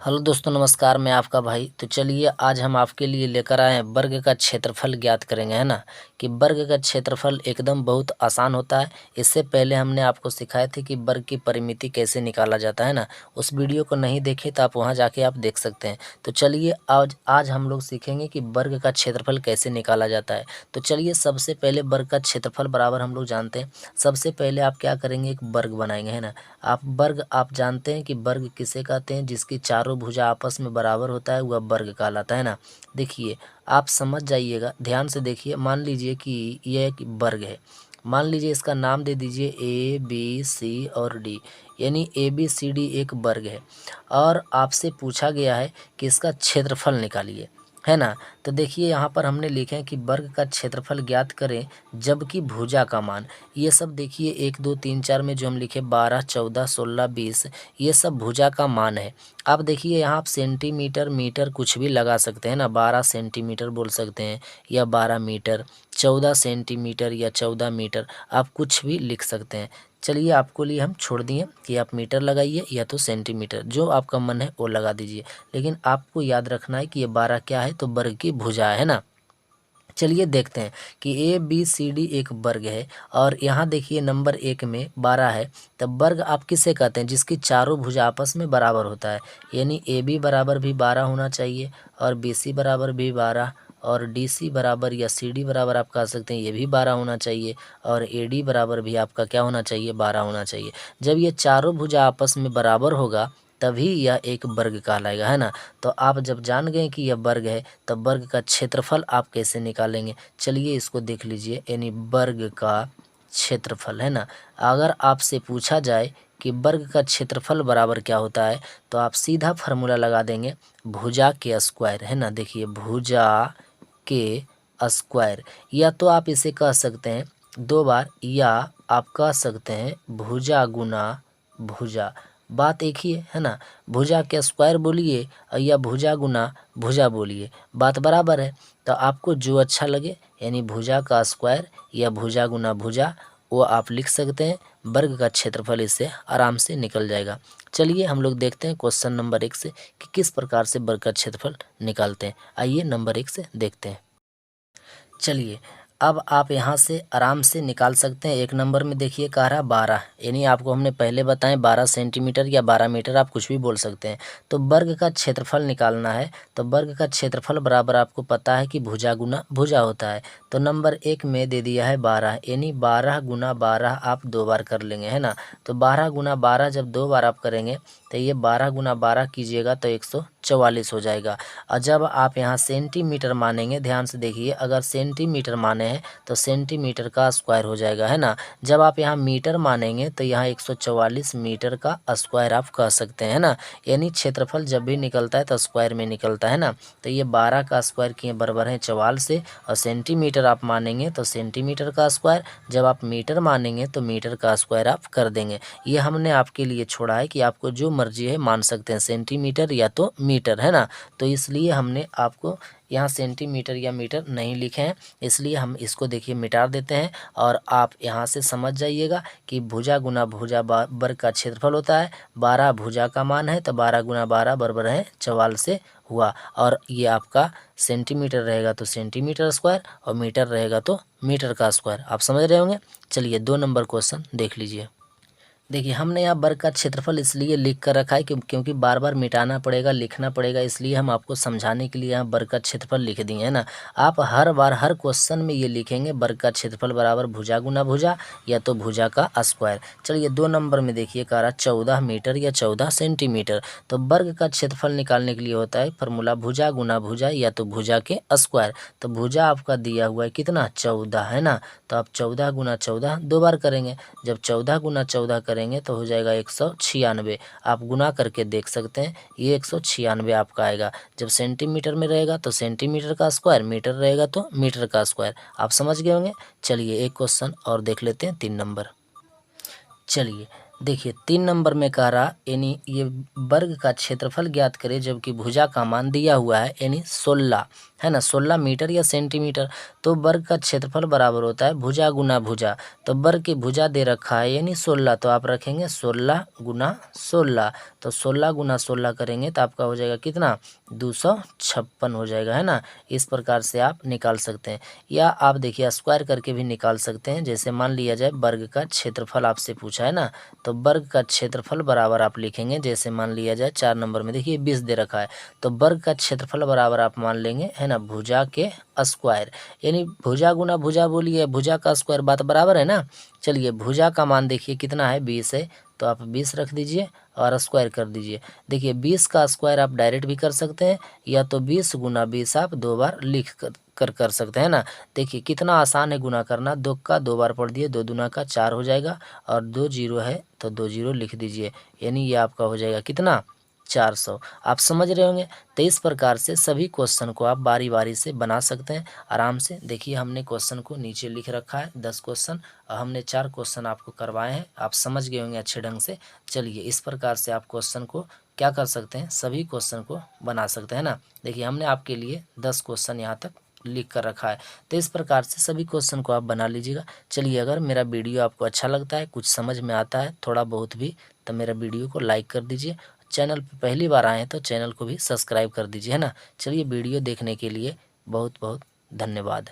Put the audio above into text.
Hello दोस्तों, नमस्कार। मैं आपका भाई। तो चलिए आज हम आपके लिए लेकर आए हैं वर्ग का क्षेत्रफल ज्ञात करेंगे, है ना। कि वर्ग का क्षेत्रफल एकदम बहुत आसान होता है। इससे पहले हमने आपको सिखाए थे कि वर्ग की परिमिति कैसे निकाला जाता है ना। उस वीडियो को नहीं देखे तो आप वहां जाके आप देख सकते हैं। तो चलिए आज हम लोग सीखेंगे कि वर्ग का क्षेत्रफल कैसे निकाला जाता है। तो चलिए सबसे पहले वर्ग का क्षेत्रफल बराबर हम लोग जानते हैं। सबसे पहले आप क्या करेंगे, एक वर्ग बनाएंगे, है ना। आप जानते हैं कि वर्ग किसे कहते हैं, जिसकी चारों भुजा आपस में बराबर होता है वह वर्ग कहलाता है ना। देखिए आप समझ जाइएगा, ध्यान से देखिए। मान लीजिए कि यह एक वर्ग है। मान लीजिए इसका नाम दे दीजिए ए बी सी और डी, यानी ए बी सी डी एक वर्ग है। और आपसे पूछा गया है कि इसका क्षेत्रफल निकालिए, है ना। तो देखिए यहाँ पर हमने लिखे हैं कि वर्ग का क्षेत्रफल ज्ञात करें जबकि भुजा का मान। ये सब देखिए 1 2 3 4 में जो हम लिखे 12 14 16 20, ये सब भुजा का मान है। अब देखिए यहाँ आप सेंटीमीटर मीटर कुछ भी लगा सकते हैं ना। 12 सेंटीमीटर बोल सकते हैं या 12 मीटर, 14 सेंटीमीटर या 14 मीटर, आप कुछ भी लिख सकते हैं। चलिए आपको लिए हम छोड़ दिए कि आप मीटर लगाइए या तो सेंटीमीटर, जो आपका मन है वो लगा दीजिए। लेकिन आपको याद रखना है कि ये 12 क्या है, तो वर्ग की भुजा है ना। चलिए देखते हैं कि ए बी सी डी एक वर्ग है और यहाँ देखिए नंबर 1 में 12 है। तब वर्ग आप किसे कहते हैं, जिसकी चारों भुजा आपस में बराबर होता है। यानी ए बी बराबर भी 12 होना चाहिए और बी सी बराबर भी 12 और डी सी बराबर या सी डी बराबर आप कह सकते हैं, ये भी 12 होना चाहिए। और ए डी बराबर भी आपका क्या होना चाहिए, 12 होना चाहिए। जब ये चारों भुजा आपस में बराबर होगा तभी यह एक वर्ग कहलाएगा, है ना। तो आप जब जान गए कि यह वर्ग है, तब वर्ग का क्षेत्रफल आप कैसे निकालेंगे, चलिए इसको देख लीजिए। यानी वर्ग का क्षेत्रफल, है ना। अगर आपसे पूछा जाए कि वर्ग का क्षेत्रफल बराबर क्या होता है, तो आप सीधा फार्मूला लगा देंगे, भुजा के स्क्वायर, है ना। देखिए भुजा के स्क्वायर, या तो आप इसे कह सकते हैं 2 बार, या आप कह सकते हैं भुजा गुना भुजा। बात एक ही है ना। भुजा के स्क्वायर बोलिए या भुजा गुना भुजा बोलिए, बात बराबर है। तो आपको जो अच्छा लगे, यानी भुजा का स्क्वायर या भुजा गुना भुजा, वो आप लिख सकते हैं। वर्ग का क्षेत्रफल इससे आराम से निकल जाएगा। चलिए हम लोग देखते हैं क्वेश्चन नंबर 1 से कि किस प्रकार से वर्ग का क्षेत्रफल निकालते हैं। आइए नंबर 1 से देखते हैं। चलिए अब आप यहाँ से आराम से निकाल सकते हैं। 1 नंबर में देखिए कह रहा 12, यानी आपको हमने पहले बताएं 12 सेंटीमीटर या 12 मीटर, आप कुछ भी बोल सकते हैं। तो वर्ग का क्षेत्रफल निकालना है, तो वर्ग का क्षेत्रफल बराबर आपको पता है कि भुजा गुना भुजा होता है। तो नंबर 1 में दे दिया है 12, यानी 12 गुना 12 आप 2 बार कर लेंगे, है ना। तो 12 गुना 12 जब 2 बार आप करेंगे तो ये 12 गुना 12 कीजिएगा तो 144 हो जाएगा। और जब आप यहाँ सेंटीमीटर मानेंगे, ध्यान से देखिए, अगर सेंटीमीटर माने हैं तो सेंटीमीटर का स्क्वायर हो जाएगा, है ना। जब आप यहाँ मीटर मानेंगे तो यहाँ 144 मीटर का स्क्वायर आप कह सकते हैं, है ना। यानी क्षेत्रफल जब भी निकलता है तो स्क्वायर में निकलता है ना। तो ये 12 का स्क्वायर किए बराबर है 44 से, और सेंटीमीटर आप मानेंगे तो सेंटीमीटर का स्क्वायर, जब आप मीटर मानेंगे तो मीटर का स्क्वायर आप कर देंगे। ये हमने आपके लिए छोड़ा है कि आपको जो मर्जी है मान सकते हैं, सेंटीमीटर या तो मीटर, है ना। तो इसलिए हमने आपको यहाँ सेंटीमीटर या मीटर नहीं लिखे हैं, इसलिए हम इसको देखिए मिटा देते हैं। और आप यहाँ से समझ जाइएगा कि भुजा गुना भुजा वर्ग का क्षेत्रफल होता है। 12 भुजा का मान है तो 12 गुना 12 बराबर है 44 से हुआ। और ये आपका सेंटीमीटर रहेगा तो सेंटीमीटर स्क्वायर, और मीटर रहेगा तो मीटर का स्क्वायर। आप समझ रहे होंगे। चलिए 2 नंबर क्वेश्चन देख लीजिए। देखिए हमने यहाँ वर्ग का क्षेत्रफल इसलिए लिख कर रखा है क्योंकि बार बार मिटाना पड़ेगा, लिखना पड़ेगा, इसलिए हम आपको समझाने के लिए यहाँ वर्ग का क्षेत्रफल लिख दिए, है ना। आप हर बार हर क्वेश्चन में ये लिखेंगे वर्ग का क्षेत्रफल बराबर भुजा गुना भुजा या तो भुजा का स्क्वायर। चलिए 2 नंबर में देखिए कह रहा 14 मीटर या 14 सेंटीमीटर। तो वर्ग का क्षेत्रफल निकालने के लिए होता है फॉर्मूला भुजा गुना भुजा या तो भुजा के स्क्वायर। तो भुजा आपका दिया हुआ है कितना, 14, है ना। तो आप 14 गुना 14 2 बार करेंगे। जब 14 गुना 14 करेंगे तो हो जाएगा 196। आप गुना करके देख सकते हैं, ये 196 आपका आएगा। जब सेंटीमीटर में रहेगा तो सेंटीमीटर का स्क्वायर, मीटर रहेगा तो मीटर का स्क्वायर। आप समझ गए होंगे। चलिए एक क्वेश्चन और देख लेते हैं, 3 नंबर। चलिए देखिए 3 नंबर में कह रहा, यानी ये वर्ग का क्षेत्रफल ज्ञात करें जबकि भुजा का मान दिया हुआ है, यानी 16, है ना, 16 मीटर या सेंटीमीटर। तो वर्ग का क्षेत्रफल बराबर होता है भुजा गुना भुजा। तो वर्ग की भुजा दे रखा है यानी 16, तो आप रखेंगे 16 गुना 16। तो 16 गुना 16 करेंगे तो आपका हो जाएगा कितना, 256 हो जाएगा, है ना। इस प्रकार से आप निकाल सकते हैं, या आप देखिए स्क्वायर करके भी निकाल सकते हैं। जैसे मान लिया जाए वर्ग का क्षेत्रफल आपसे पूछा है ना, तो वर्ग का क्षेत्रफल बराबर आप लिखेंगे, जैसे मान लिया जाए 4 नंबर में देखिए 20 दे रखा है, तो वर्ग का क्षेत्रफल बराबर आप मान लेंगे, है ना, भुजा के स्क्वायर। यानी भुजा गुना भुजा बोलिए, भुजा का स्क्वायर, बात बराबर है ना। चलिए भुजा का मान देखिए कितना है, 20 है, तो आप 20 रख दीजिए और स्क्वायर कर दीजिए। देखिए 20 का स्क्वायर आप डायरेक्ट भी कर सकते हैं, या तो 20 गुना 20 आप 2 बार लिख कर सकते हैं ना। देखिए कितना आसान है गुना करना, 2 का 2 बार पढ़ दिए, 2 दूना का 4 हो जाएगा, और 2 जीरो है तो 2 जीरो लिख दीजिए, यानी ये आपका हो जाएगा कितना, 400। आप समझ रहे होंगे। तो इस प्रकार से सभी क्वेश्चन को आप बारी बारी से बना सकते हैं आराम से। देखिए हमने क्वेश्चन को नीचे लिख रखा है 10 क्वेश्चन, और हमने 4 क्वेश्चन आपको करवाए हैं, आप समझ गए होंगे अच्छे ढंग से। चलिए इस प्रकार से आप क्वेश्चन को क्या कर सकते हैं, सभी क्वेश्चन को बना सकते हैं ना। देखिए हमने आपके लिए 10 क्वेश्चन यहाँ तक लिख कर रखा है, तो इस प्रकार से सभी क्वेश्चन को आप बना लीजिएगा। चलिए अगर मेरा वीडियो आपको अच्छा लगता है, कुछ समझ में आता है थोड़ा बहुत भी, तो मेरा वीडियो को लाइक कर दीजिए। चैनल पर पहली बार आए हैं तो चैनल को भी सब्सक्राइब कर दीजिए, है ना। चलिए वीडियो देखने के लिए बहुत बहुत धन्यवाद।